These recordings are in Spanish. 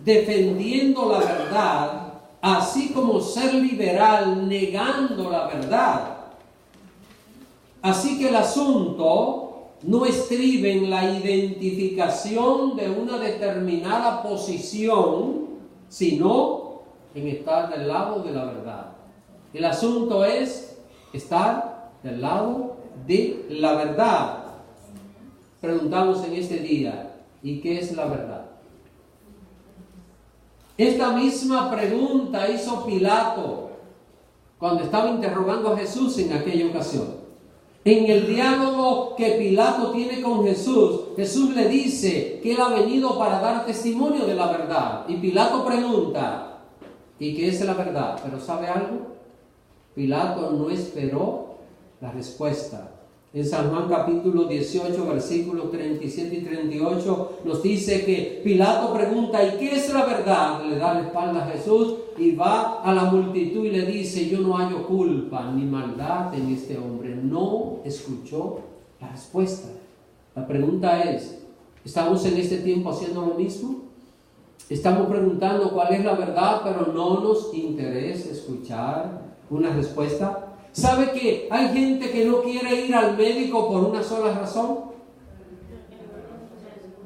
defendiendo la verdad, así como ser liberal negando la verdad. Así que el asunto no estriba en la identificación de una determinada posición, sino en estar del lado de la verdad. El asunto es estar del lado de la verdad. Preguntamos en este día, ¿y qué es la verdad? Esta misma pregunta hizo Pilato cuando estaba interrogando a Jesús en aquella ocasión. En el diálogo que Pilato tiene con Jesús, Jesús le dice que él ha venido para dar testimonio de la verdad. Y Pilato pregunta, ¿y qué es la verdad? Pero ¿sabe algo? Pilato no esperó la respuesta. En San Juan capítulo 18, versículos 37 y 38, nos dice que Pilato pregunta, ¿y qué es la verdad? Le da la espalda a Jesús y va a la multitud y le dice, yo no hallo culpa ni maldad en este hombre. No escuchó la respuesta. La pregunta es, ¿estamos en este tiempo haciendo lo mismo? Estamos preguntando cuál es la verdad, pero no nos interesa escuchar una respuesta. ¿Sabe que hay gente que no quiere ir al médico por una sola razón?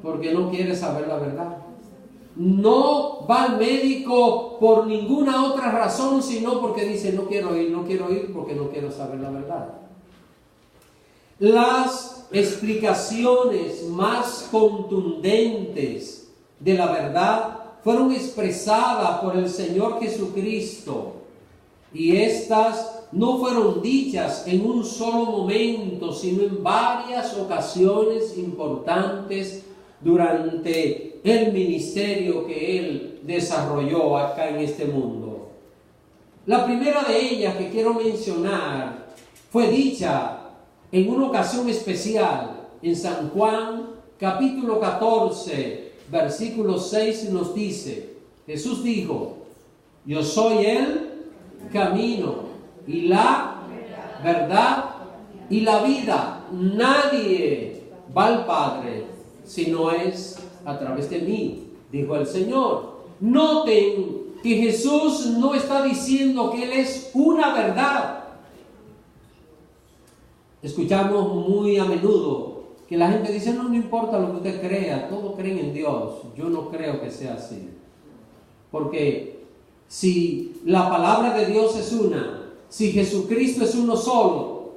Porque no quiere saber la verdad. No va al médico por ninguna otra razón, sino porque dice, no quiero ir porque no quiero saber la verdad. Las explicaciones más contundentes de la verdad fueron expresadas por el Señor Jesucristo, y estas no fueron dichas en un solo momento, sino en varias ocasiones importantes durante el ministerio que Él desarrolló acá en este mundo. La primera de ellas que quiero mencionar fue dicha en una ocasión especial en San Juan capítulo 14, versículo 6 nos dice, Jesús dijo, yo soy el camino y la verdad y la vida. Nadie va al Padre si no es a través de mí, dijo el Señor. Noten que Jesús no está diciendo que Él es una verdad. Escuchamos muy a menudo que la gente dice, no importa lo que usted crea, todos creen en Dios. Yo no creo que sea así. Porque si la palabra de Dios es una, si Jesucristo es uno solo,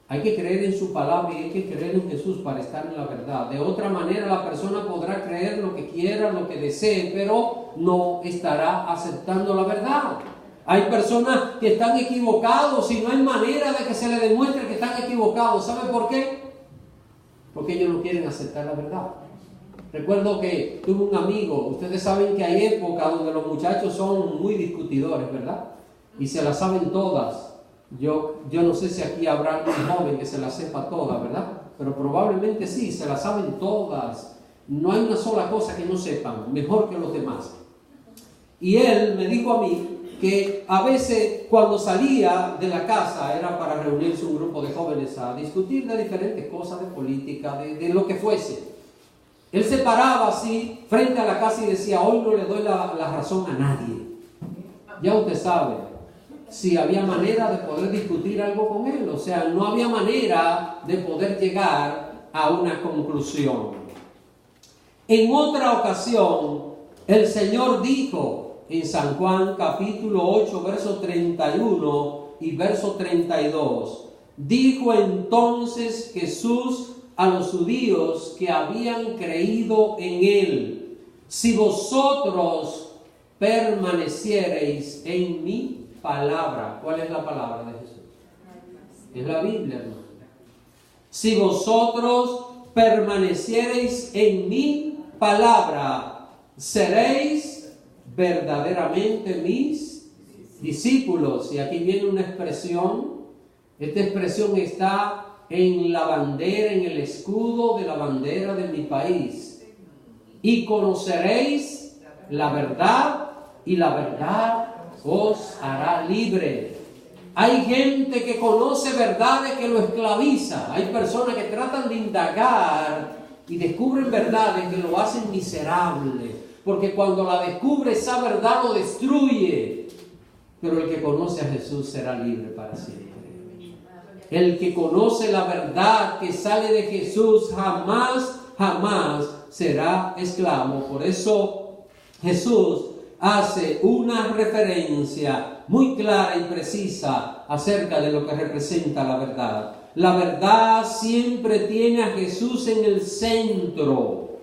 hay que creer en su palabra y hay que creer en Jesús para estar en la verdad. De otra manera la persona podrá creer lo que quiera, lo que desee, pero no estará aceptando la verdad. Hay personas que están equivocados y no hay manera de que se les demuestre que están equivocados. ¿Sabe por qué? Porque ellos no quieren aceptar la verdad. Recuerdo que tuve un amigo, ustedes saben que hay épocas donde los muchachos son muy discutidores, ¿verdad? Y se las saben todas. Yo no sé si aquí habrá algún joven que se las sepa todas, ¿verdad? Pero probablemente sí, se las saben todas. No hay una sola cosa que no sepan, mejor que los demás. Y él me dijo a mí que a veces cuando salía de la casa era para reunirse un grupo de jóvenes a discutir de diferentes cosas, de política, de lo que fuese. Él se paraba así frente a la casa y decía, hoy no le doy la razón a nadie. Ya usted sabe, si había manera de poder discutir algo con él, o sea, no había manera de poder llegar a una conclusión. En otra ocasión, el Señor dijo en San Juan capítulo 8, verso 31 y verso 32, dijo entonces Jesús a los judíos que habían creído en Él, si vosotros permaneciereis en mi palabra. ¿Cuál es la palabra de Jesús? Es la Biblia, hermano. Si vosotros permaneciereis en mi palabra, seréis verdaderamente mis discípulos. Y aquí viene una expresión. Esta expresión está en la bandera, en el escudo de la bandera de mi país. Y conoceréis la verdad, y la verdad os hará libre. Hay gente que conoce verdades que lo esclaviza. Hay personas que tratan de indagar y descubren verdades que lo hacen miserable, porque cuando la descubre esa verdad lo destruye. Pero el que conoce a Jesús será libre para siempre. El que conoce la verdad que sale de Jesús jamás será esclavo. Por eso Jesús hace una referencia muy clara y precisa acerca de lo que representa la verdad. La verdad siempre tiene a Jesús en el centro,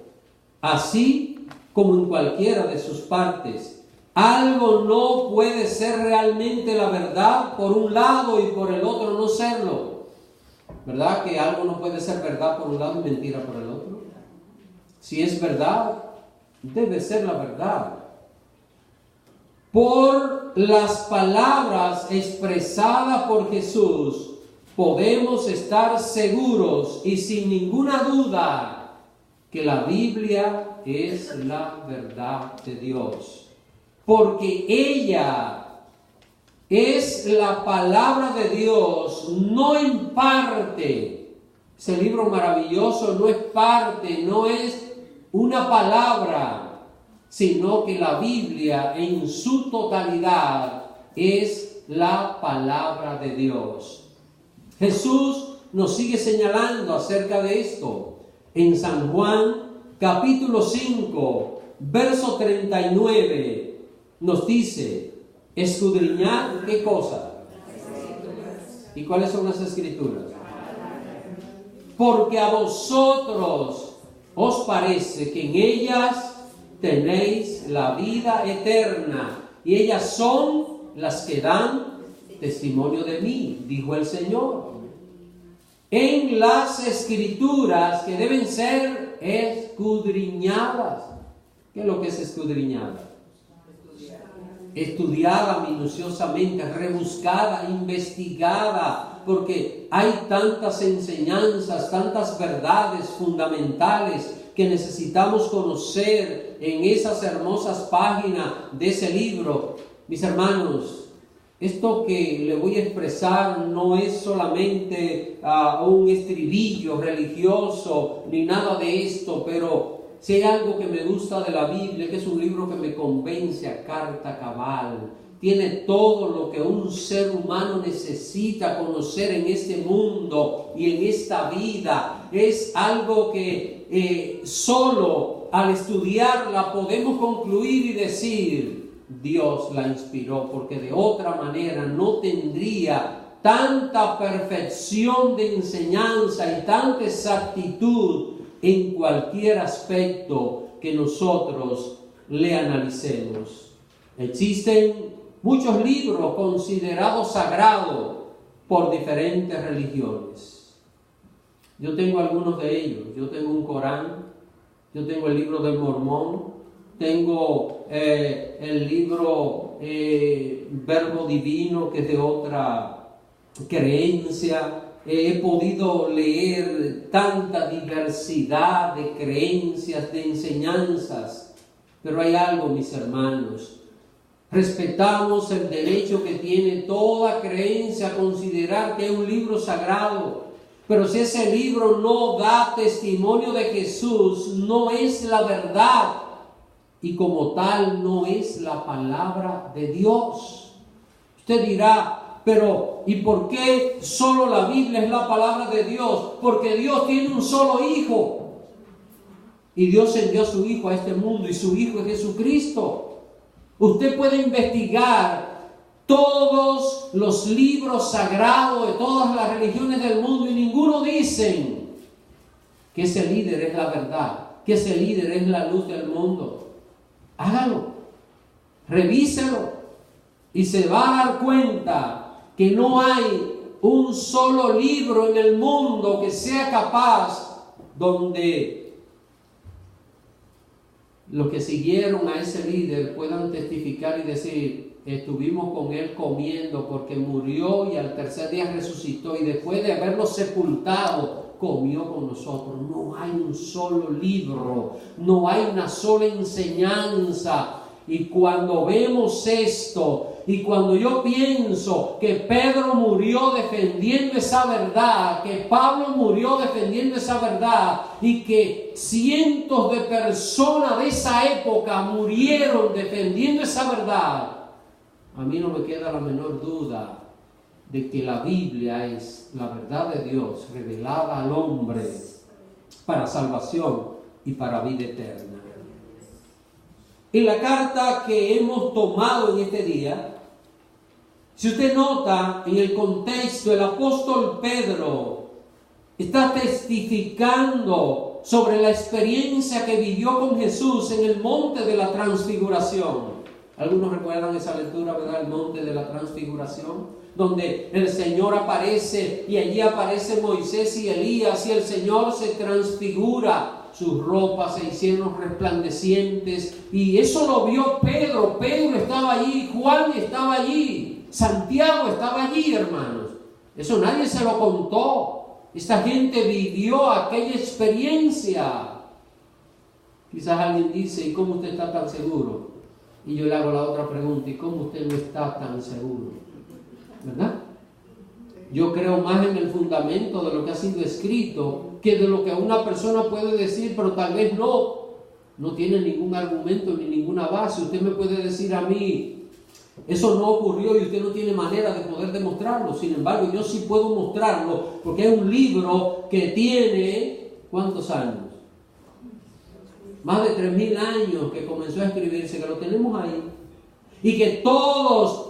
así como en cualquiera de sus partes. Algo no puede ser realmente la verdad por un lado y por el otro no serlo. ¿Verdad que algo no puede ser verdad por un lado y mentira por el otro? Si es verdad, debe ser la verdad. Por las palabras expresadas por Jesús, podemos estar seguros y sin ninguna duda que la Biblia es la verdad de Dios. Porque ella es la palabra de Dios, no en parte. Ese libro maravilloso no es parte, no es una palabra, sino que la Biblia en su totalidad es la palabra de Dios. Jesús nos sigue señalando acerca de esto. En San Juan, capítulo 5, verso 39, nos dice, escudriñad, ¿qué cosa? ¿Y cuáles son las escrituras? Porque a vosotros os parece que en ellas tenéis la vida eterna, y ellas son las que dan testimonio de mí, dijo el Señor. En las escrituras que deben ser escudriñadas. ¿Qué es lo que es escudriñada? Estudiada minuciosamente, rebuscada, investigada, porque hay tantas enseñanzas, tantas verdades fundamentales que necesitamos conocer en esas hermosas páginas de ese libro. Mis hermanos, esto que le voy a expresar no es solamente un estribillo religioso ni nada de esto, pero si hay algo que me gusta de la Biblia, que es un libro que me convence a carta cabal, tiene todo lo que un ser humano necesita conocer en este mundo y en esta vida. Es algo que solo al estudiarla podemos concluir y decir, Dios la inspiró, porque de otra manera no tendría tanta perfección de enseñanza y tanta exactitud en cualquier aspecto que nosotros le analicemos. Existen muchos libros considerados sagrados por diferentes religiones. Yo tengo algunos de ellos. Yo tengo un Corán, yo tengo el libro del Mormón, tengo el libro Verbo Divino, que es de otra creencia. He podido leer tanta diversidad de creencias, de enseñanzas, pero hay algo, mis hermanos. Respetamos el derecho que tiene toda creencia a considerar que es un libro sagrado, pero si ese libro no da testimonio de Jesús, no es la verdad, y como tal no es la palabra de Dios. Usted dirá, pero ¿y por qué solo la Biblia es la palabra de Dios? Porque Dios tiene un solo Hijo. Y Dios envió a su Hijo a este mundo, y su Hijo es Jesucristo. Usted puede investigar todos los libros sagrados de todas las religiones del mundo y ninguno dicen que ese líder es la verdad, que ese líder es la luz del mundo. Hágalo, revíselo y se va a dar cuenta que no hay un solo libro en el mundo que sea capaz donde los que siguieron a ese líder puedan testificar y decir, estuvimos con él comiendo porque murió y al tercer día resucitó y después de haberlo sepultado comió con nosotros. No hay un solo libro, no hay una sola enseñanza Y cuando vemos esto, y cuando yo pienso que Pedro murió defendiendo esa verdad, que Pablo murió defendiendo esa verdad, y que cientos de personas de esa época murieron defendiendo esa verdad, a mí no me queda la menor duda de que la Biblia es la verdad de Dios revelada al hombre para salvación y para vida eterna. En la carta que hemos tomado en este día, si usted nota en el contexto, el apóstol Pedro está testificando sobre la experiencia que vivió con Jesús en el monte de la transfiguración. Algunos recuerdan esa lectura, ¿verdad? El monte de la transfiguración, donde el Señor aparece y allí aparece Moisés y Elías y el Señor se transfigura. Sus ropas se hicieron resplandecientes y eso lo vio Pedro. Pedro estaba allí, Juan estaba allí, Santiago estaba allí, hermanos. Eso nadie se lo contó. Esta gente vivió aquella experiencia. Quizás alguien dice, ¿y cómo usted está tan seguro? Y yo le hago la otra pregunta, ¿y cómo usted no está tan seguro? ¿Verdad? Yo creo más en el fundamento de lo que ha sido escrito que de lo que una persona puede decir, pero tal vez no tiene ningún argumento ni ninguna base. Usted me puede decir a mí, eso no ocurrió y usted no tiene manera de poder demostrarlo. Sin embargo, yo sí puedo mostrarlo porque es un libro que tiene, ¿cuántos años? Más de 3.000 años que comenzó a escribirse, que lo tenemos ahí. Y que todos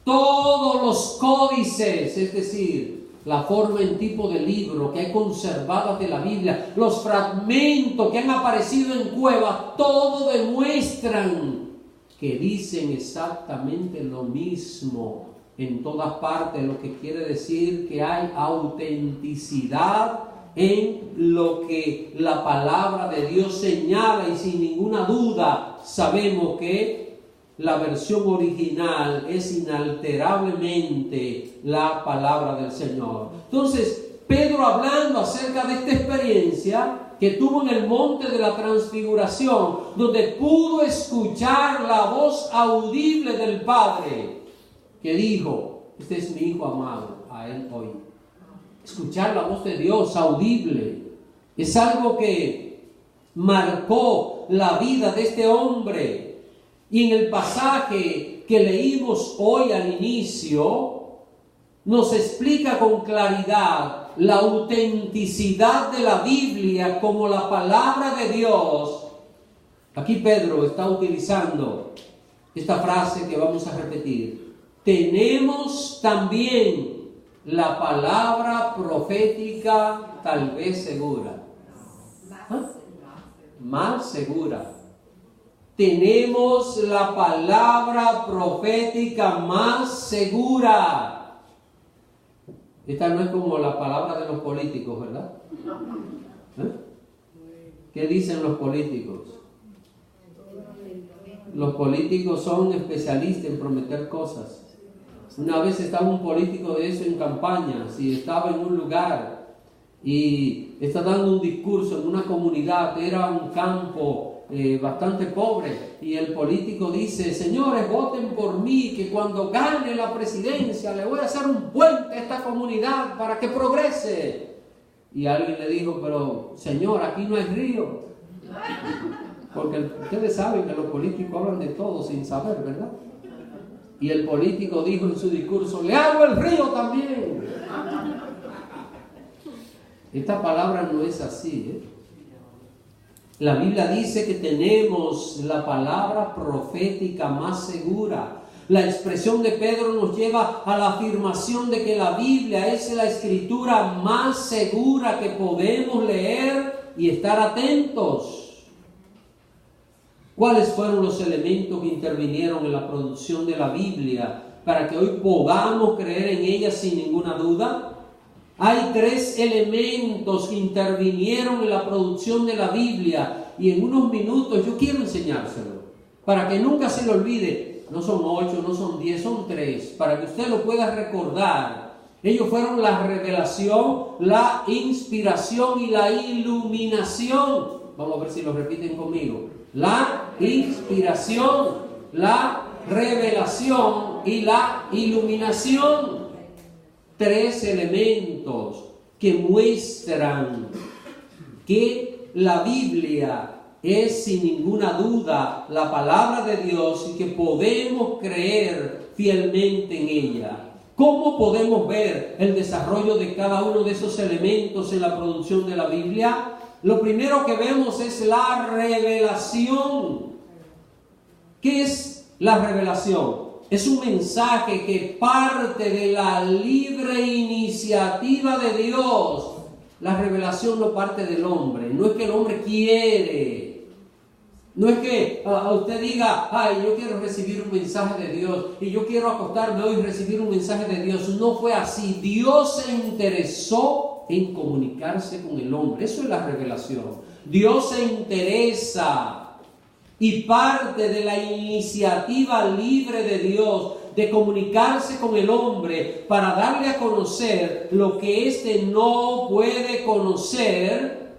los códices, es decir, la forma en tipo de libro que hay conservada de la Biblia, los fragmentos que han aparecido en cuevas, todo demuestran que dicen exactamente lo mismo en todas partes, lo que quiere decir que hay autenticidad en lo que la palabra de Dios señala, y sin ninguna duda sabemos que la versión original es inalterablemente la palabra del Señor. Entonces, Pedro, hablando acerca de esta experiencia que tuvo en el monte de la transfiguración, donde pudo escuchar la voz audible del Padre, que dijo, este es mi Hijo amado, a él oí. Escuchar la voz de Dios audible es algo que marcó la vida de este hombre. Y en el pasaje que leímos hoy al inicio, nos explica con claridad la autenticidad de la Biblia como la palabra de Dios. Aquí Pedro está utilizando esta frase que vamos a repetir. Tenemos también la palabra profética tal vez segura. Más segura. Tenemos la palabra profética más segura. Esta no es como la palabra de los políticos, ¿verdad? ¿Qué dicen los políticos? Los políticos son especialistas en prometer cosas. Una vez estaba un político de eso en campañas y estaba en un lugar y está dando un discurso en una comunidad, era un campo bastante pobre, y el político dice, señores, voten por mí, que cuando gane la presidencia le voy a hacer un puente a esta comunidad para que progrese. Y alguien le dijo, pero señor, aquí no hay río. Porque ustedes saben que los políticos hablan de todo sin saber, ¿verdad? Y el político dijo en su discurso, le hago el río también. Esta palabra no es así, ¿eh? La Biblia dice que tenemos la palabra profética más segura. La expresión de Pedro nos lleva a la afirmación de que la Biblia es la escritura más segura que podemos leer y estar atentos. ¿Cuáles fueron los elementos que intervinieron en la producción de la Biblia para que hoy podamos creer en ella sin ninguna duda? Hay 3 elementos que intervinieron en la producción de la Biblia y en unos minutos yo quiero enseñárselo para que nunca se le olvide. No son 8, no son 10, son 3, para que usted lo pueda recordar. Ellos fueron la revelación, la inspiración y la iluminación. Vamos a ver si lo repiten conmigo. La inspiración, la revelación y la iluminación. 3 elementos que muestran que la Biblia es sin ninguna duda la palabra de Dios y que podemos creer fielmente en ella. ¿Cómo podemos ver el desarrollo de cada uno de esos elementos en la producción de la Biblia? Lo primero que vemos es la revelación. ¿Qué es la revelación? Es un mensaje que parte de la libre iniciativa de Dios. La revelación no parte del hombre. No es que el hombre quiere. No es que usted diga, ay, yo quiero recibir un mensaje de Dios y yo quiero acostarme hoy y recibir un mensaje de Dios. No fue así. Dios se interesó en comunicarse con el hombre. Eso es la revelación. Dios se interesa y parte de la iniciativa libre de Dios de comunicarse con el hombre para darle a conocer lo que éste no puede conocer,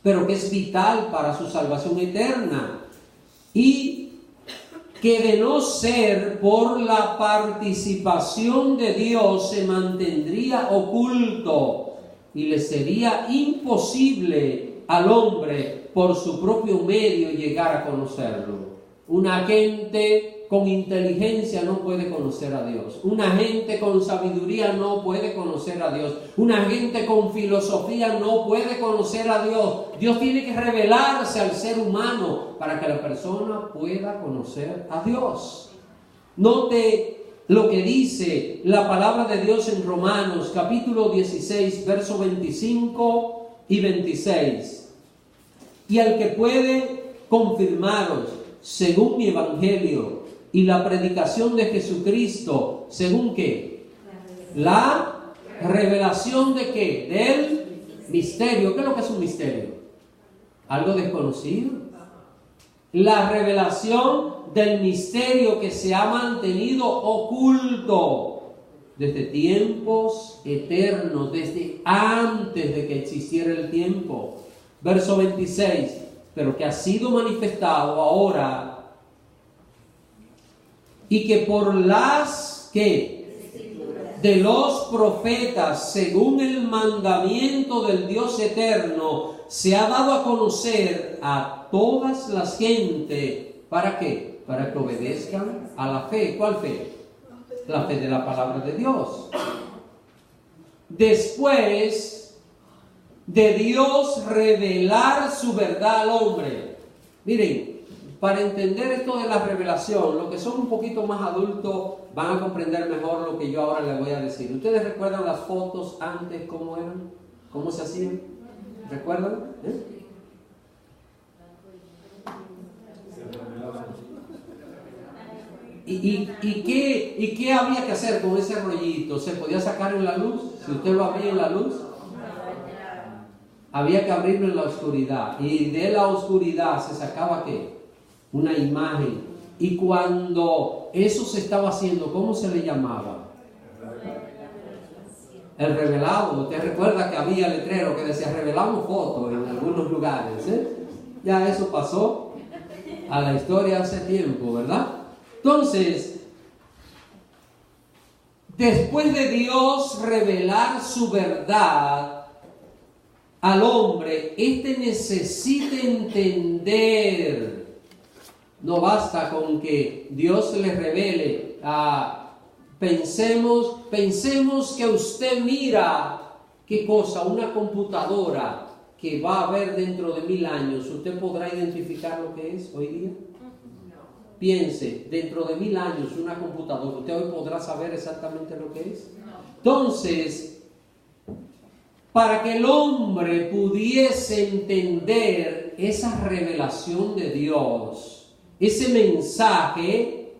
pero que es vital para su salvación eterna, y que de no ser por la participación de Dios se mantendría oculto y le sería imposible al hombre por su propio medio llegar a conocerlo. Una gente con inteligencia no puede conocer a Dios. Una gente con sabiduría no puede conocer a Dios. Una gente con filosofía no puede conocer a Dios. Dios tiene que revelarse al ser humano para que la persona pueda conocer a Dios. Note lo que dice la palabra de Dios en Romanos capítulo 16, versos 25 y 26. Y al que puede confirmaros según mi evangelio y la predicación de Jesucristo, ¿según qué? La revelación de qué? Del misterio. ¿Qué es lo que es un misterio? Algo desconocido. La revelación del misterio que se ha mantenido oculto desde tiempos eternos, desde antes de que existiera el tiempo. Verso 26, pero que ha sido manifestado ahora, y que por las que de los profetas, según el mandamiento del Dios eterno, se ha dado a conocer a todas las gentes. ¿Para qué? Para que obedezcan a la fe. ¿Cuál fe? La fe de la palabra de Dios. Después de Dios revelar su verdad al hombre. Miren, para entender esto de la revelación, los que son un poquito más adultos van a comprender mejor lo que yo ahora les voy a decir. ¿Ustedes recuerdan las fotos antes cómo eran? ¿Cómo se hacían? ¿Recuerdan? ¿Y qué había que hacer con ese rollito? ¿Se podía sacar en la luz? Si usted lo abría en la luz, había que abrirlo en la oscuridad. Y de la oscuridad se sacaba ¿qué? Una imagen. Y cuando eso se estaba haciendo, ¿cómo se le llamaba? El revelado. Usted recuerda que había letrero que decía revelamos fotos en algunos lugares, Ya eso pasó a la historia hace tiempo, ¿verdad? Entonces, después de Dios revelar su verdad al hombre, éste necesita entender. No basta con que Dios le revele. Pensemos que usted mira, ¿qué cosa? Una computadora que va a haber dentro de 1000 años. ¿Usted podrá identificar lo que es hoy día? Piense, dentro de 1000 años una computadora, ¿usted hoy podrá saber exactamente lo que es? Entonces, para que el hombre pudiese entender esa revelación de Dios, ese mensaje,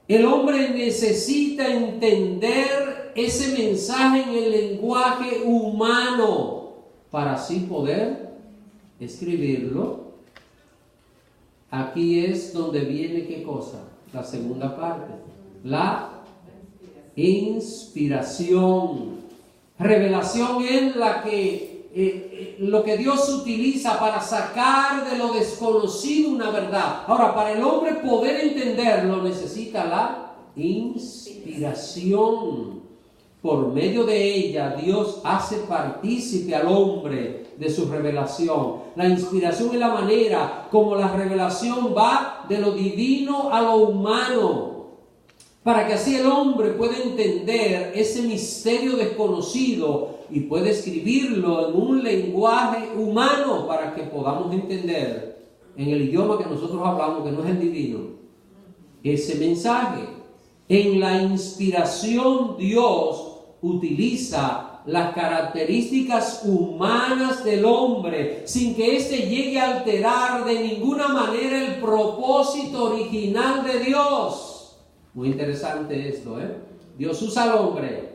el hombre necesita entender ese mensaje en el lenguaje humano para así poder escribirlo. Aquí es donde viene ¿qué cosa? La segunda parte, la inspiración. Revelación es la que lo que Dios utiliza para sacar de lo desconocido una verdad. Ahora, para el hombre poder entenderlo necesita la inspiración. Por medio de ella, Dios hace partícipe al hombre de su revelación. La inspiración es la manera como la revelación va de lo divino a lo humano, para que así el hombre pueda entender ese misterio desconocido y pueda escribirlo en un lenguaje humano para que podamos entender en el idioma que nosotros hablamos, que no es el divino, ese mensaje. En la inspiración, Dios utiliza las características humanas del hombre sin que éste llegue a alterar de ninguna manera el propósito original de Dios. Muy interesante esto, ¿eh? Dios usa al hombre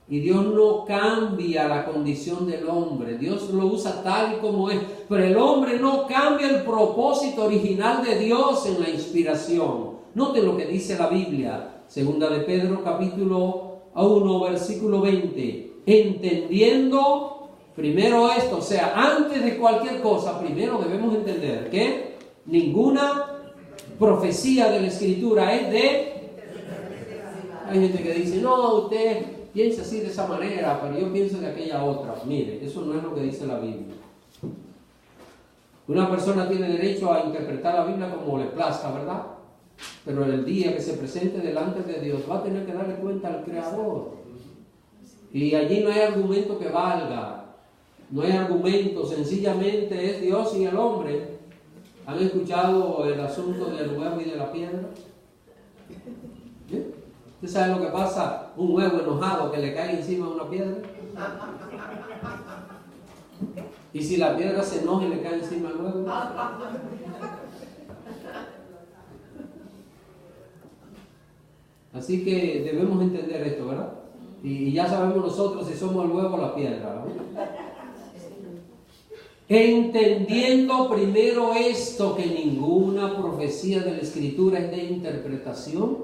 y Dios no cambia la condición del hombre. Dios lo usa tal y como es, pero el hombre no cambia el propósito original de Dios en la inspiración. Noten lo que dice la Biblia, segunda de Pedro, capítulo 1, versículo 20. Entendiendo primero esto, o sea, antes de cualquier cosa, primero debemos entender que ninguna profecía de la Escritura es de... Hay gente que dice, no, usted piensa así de esa manera, pero yo pienso de aquella otra. Mire, eso no es lo que dice la Biblia. Una persona tiene derecho a interpretar la Biblia como le plazca, ¿verdad? Pero el día que se presente delante de Dios va a tener que darle cuenta al Creador. Y allí no hay argumento que valga. No hay argumento, sencillamente es Dios y el hombre. ¿Han escuchado el asunto del huevo y de la piedra? ¿Sí? ¿Usted sabe lo que pasa? Un huevo enojado que le cae encima de una piedra. Y si la piedra se enoja y le cae encima al huevo. Así que debemos entender esto, ¿verdad? Y ya sabemos nosotros si somos el huevo o la piedra, ¿no? Entendiendo primero esto, que ninguna profecía de la Escritura es de interpretación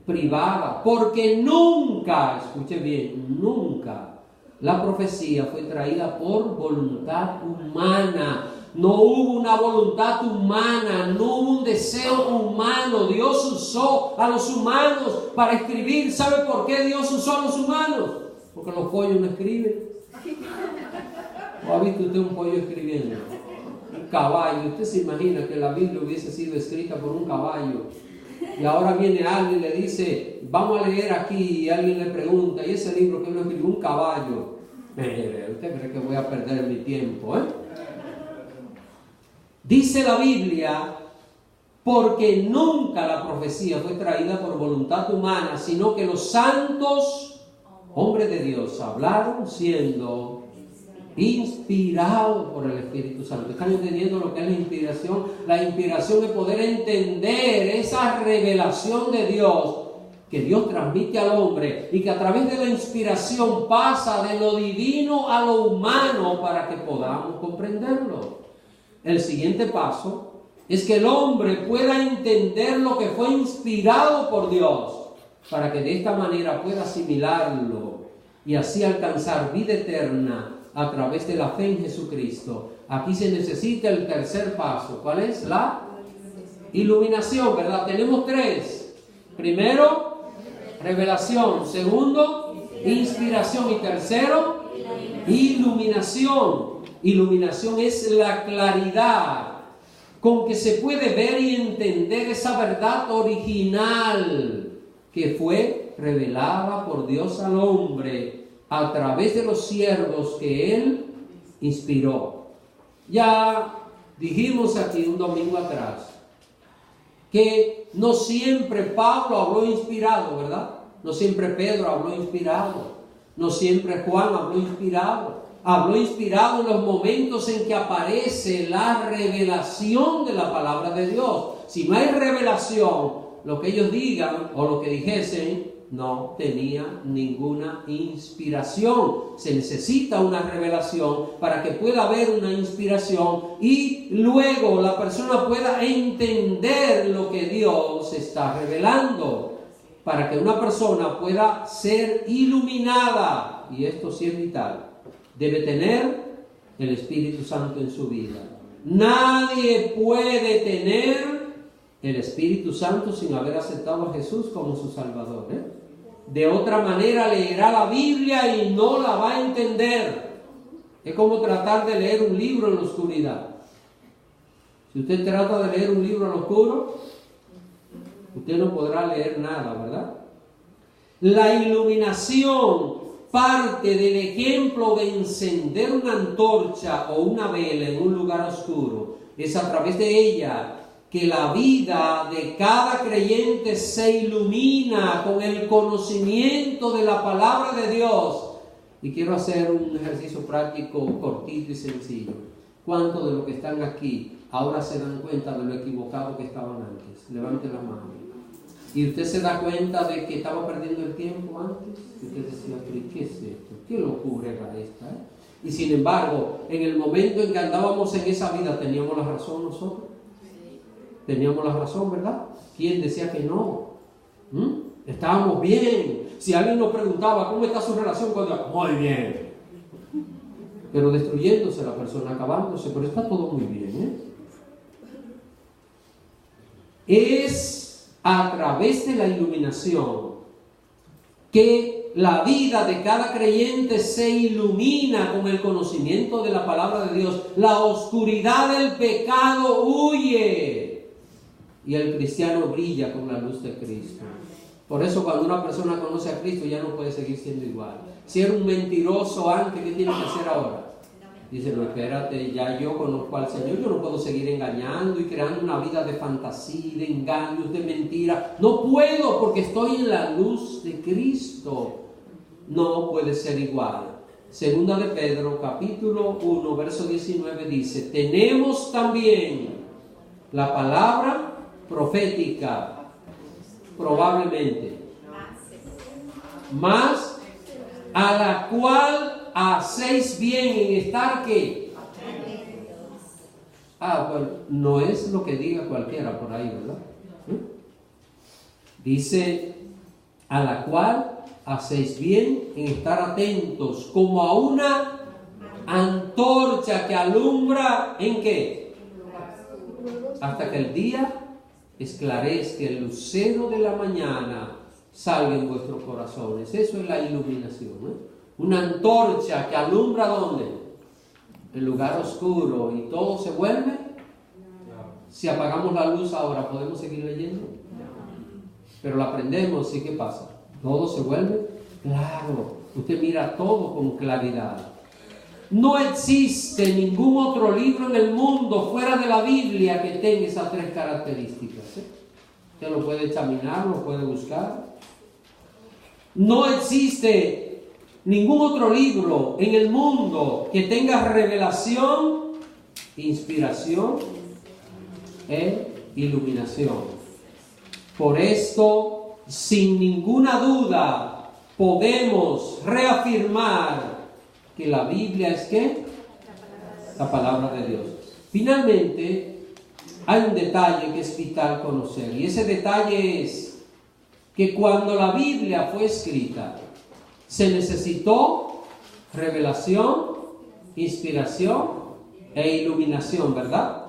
privada, porque nunca, escuche bien, nunca la profecía fue traída por voluntad humana. No hubo una voluntad humana, no hubo un deseo humano. Dios usó a los humanos para escribir. ¿Sabe por qué Dios usó a los humanos? Porque los pollos no escriben. ¿O ha visto usted un pollo escribiendo? Un caballo. Usted se imagina que la Biblia hubiese sido escrita por un caballo. Y ahora viene alguien y le dice, vamos a leer aquí, y alguien le pregunta, ¿y ese libro que lo escribió? Un caballo. ¿Usted cree que voy a perder mi tiempo, Dice la Biblia, porque nunca la profecía fue traída por voluntad humana, sino que los santos hombres de Dios hablaron siendo inspirados por el Espíritu Santo. ¿Están entendiendo lo que es la inspiración? La inspiración es poder entender esa revelación de Dios que Dios transmite al hombre y que a través de la inspiración pasa de lo divino a lo humano para que podamos comprenderlo. El siguiente paso es que el hombre pueda entender lo que fue inspirado por Dios para que de esta manera pueda asimilarlo y así alcanzar vida eterna a través de la fe en Jesucristo. Aquí se necesita el tercer paso. ¿Cuál es? La iluminación, ¿verdad? Tenemos tres. Primero, revelación. Segundo, inspiración. Y tercero, iluminación. Iluminación es la claridad con que se puede ver y entender esa verdad original que fue revelada por Dios al hombre a través de los siervos que Él inspiró. Ya dijimos aquí un domingo atrás que no siempre Pablo habló inspirado, ¿verdad? No siempre Pedro habló inspirado. No siempre Juan habló inspirado. Habló inspirado en los momentos en que aparece la revelación de la palabra de Dios. Si no hay revelación, lo que ellos digan o lo que dijesen no tenía ninguna inspiración. Se necesita una revelación para que pueda haber una inspiración y luego la persona pueda entender lo que Dios está revelando. Para que una persona pueda ser iluminada, y esto sí es vital, debe tener el Espíritu Santo en su vida. Nadie puede tener el Espíritu Santo sin haber aceptado a Jesús como su Salvador, ¿eh? De otra manera leerá la Biblia y no la va a entender. Es como tratar de leer un libro en la oscuridad. Si usted trata de leer un libro en lo oscuro, usted no podrá leer nada, ¿verdad? La iluminación parte del ejemplo de encender una antorcha o una vela en un lugar oscuro. Es a través de ella que la vida de cada creyente se ilumina con el conocimiento de la palabra de Dios. Y quiero hacer un ejercicio práctico cortito y sencillo. ¿Cuántos de los que están aquí ahora se dan cuenta de lo equivocado que estaban antes? Levanten la mano. ¿Y usted se da cuenta de que estaba perdiendo el tiempo antes? Y usted decía, ¿qué es esto? ¿Qué locura era esta? Y sin embargo, en el momento en que andábamos en esa vida, ¿teníamos la razón nosotros? Teníamos la razón, ¿verdad? ¿Quién decía que no? Estábamos bien. Si alguien nos preguntaba, ¿cómo está su relación con Dios? Muy bien. Pero destruyéndose la persona, acabándose, pero está todo muy bien, ¿eh? Es a través de la iluminación que la vida de cada creyente se ilumina con el conocimiento de la palabra de Dios. La oscuridad del pecado huye y el cristiano brilla con la luz de Cristo. Por eso cuando una persona conoce a Cristo ya no puede seguir siendo igual. Si era un mentiroso antes, ¿qué tiene que hacer ahora? Dice, no, espérate, ya yo conozco al Señor, yo no puedo seguir engañando y creando una vida de fantasía, de engaños, de mentira. No puedo porque estoy en la luz de Cristo. No puede ser igual. Segunda de Pedro, capítulo 1, verso 19 dice, tenemos también la palabra profética, probablemente, más a la cual hacéis bien en estar ¿qué? Pues no es lo que diga cualquiera por ahí, ¿verdad? Dice, a la cual hacéis bien en estar atentos, como a una antorcha que alumbra, ¿en qué? Hasta que el día esclarezca, el lucero de la mañana salga en vuestros corazones. Eso es la iluminación, ¿eh? Una antorcha que alumbra ¿dónde? El lugar oscuro, y todo se vuelve. Si apagamos la luz ahora, ¿podemos seguir leyendo? Pero la prendemos, ¿y qué pasa? Todo se vuelve claro. Usted mira todo con claridad. No existe ningún otro libro en el mundo fuera de la Biblia que tenga esas tres características, ¿eh? Usted lo puede examinar, lo puede buscar. No existe ningún otro libro en el mundo que tenga revelación, inspiración e iluminación. Por esto, sin ninguna duda, podemos reafirmar que la Biblia es ¿qué? La palabra de Dios. Finalmente, hay un detalle que es vital conocer, y ese detalle es que cuando la Biblia fue escrita, se necesitó revelación, inspiración e iluminación, ¿verdad?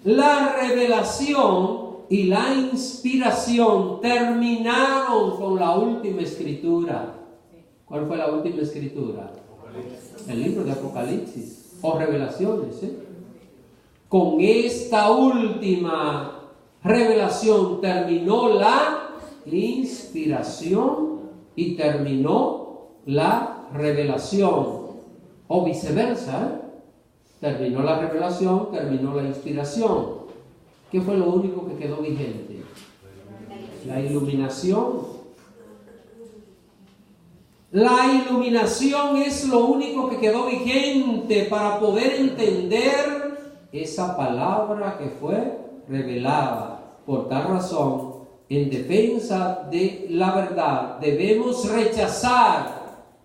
La revelación y la inspiración terminaron con la última escritura. ¿Cuál fue la última escritura? El libro de Apocalipsis o Revelaciones, ¿eh? Con esta última revelación terminó la inspiración y terminó la revelación, o viceversa, ¿eh? Terminó la revelación, terminó la inspiración. ¿Qué fue lo único que quedó vigente? La iluminación. La iluminación es lo único que quedó vigente para poder entender esa palabra que fue revelada. Por tal razón, en defensa de la verdad, debemos rechazar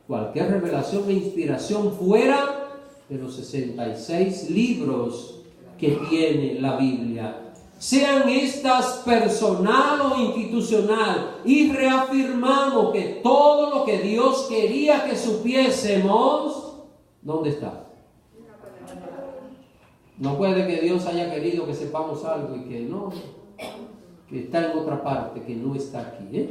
cualquier revelación e inspiración fuera de los 66 libros que tiene la Biblia, sean estas personal o institucional, y reafirmamos que todo lo que Dios quería que supiésemos, ¿dónde está? No puede que Dios haya querido que sepamos algo y que no, que está en otra parte, que no está aquí.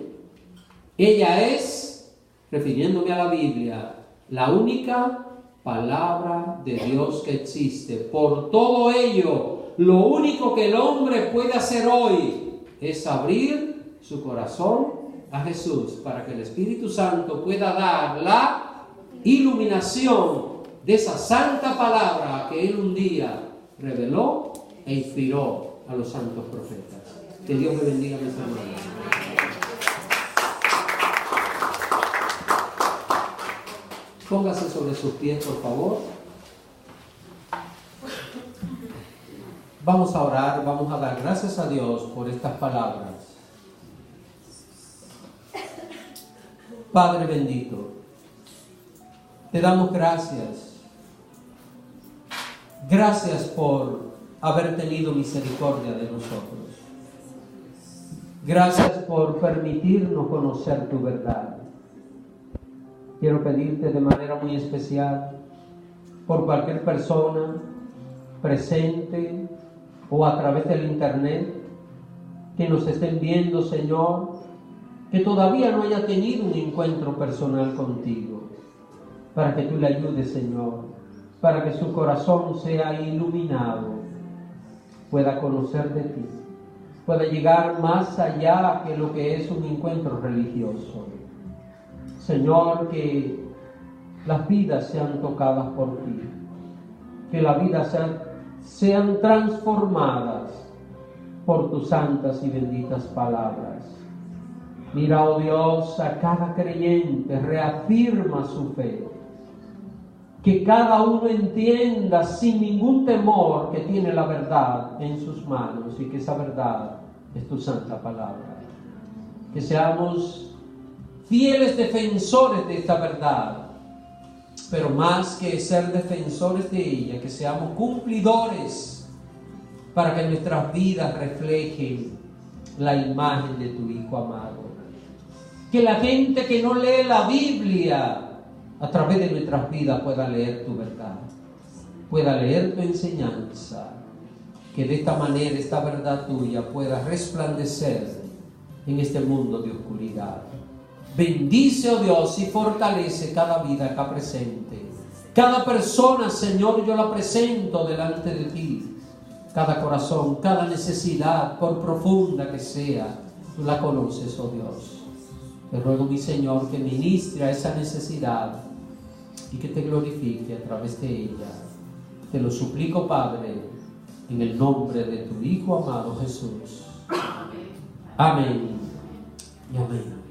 Ella es, refiriéndome a la Biblia, la única palabra de Dios que existe. Por todo ello, lo único que el hombre puede hacer hoy es abrir su corazón a Jesús para que el Espíritu Santo pueda dar la iluminación de esa santa palabra que Él un día reveló e inspiró a los santos profetas. Que Dios me bendiga, mis hermanos. Póngase sobre sus pies, por favor. Vamos a orar, vamos a dar gracias a Dios por estas palabras. Padre bendito, te damos gracias. Gracias por haber tenido misericordia de nosotros. Gracias por permitirnos conocer tu verdad. Quiero pedirte de manera muy especial por cualquier persona presente o a través del internet que nos estén viendo, Señor, que todavía no haya tenido un encuentro personal contigo, para que tú le ayudes, Señor, para que su corazón sea iluminado, pueda conocer de ti, pueda llegar más allá que lo que es un encuentro religioso. Señor, que las vidas sean tocadas por ti, que las vidas sean transformadas por tus santas y benditas palabras. Mira, oh Dios, a cada creyente, reafirma su fe, que cada uno entienda sin ningún temor que tiene la verdad en sus manos y que esa verdad es tu santa palabra. Que seamos fieles defensores de esta verdad, pero más que ser defensores de ella, que seamos cumplidores para que nuestras vidas reflejen la imagen de tu Hijo amado. Que la gente que no lee la Biblia a través de nuestras vidas pueda leer tu verdad, pueda leer tu enseñanza, que de esta manera esta verdad tuya pueda resplandecer en este mundo de oscuridad. Bendice, oh Dios, y fortalece cada vida acá presente. Cada persona, Señor, yo la presento delante de ti. Cada corazón, cada necesidad, por profunda que sea, tú la conoces, oh Dios. Te ruego, mi Señor, que ministre a esa necesidad y que te glorifique a través de ella. Te lo suplico, Padre, en el nombre de tu Hijo amado Jesús. Amén y amén.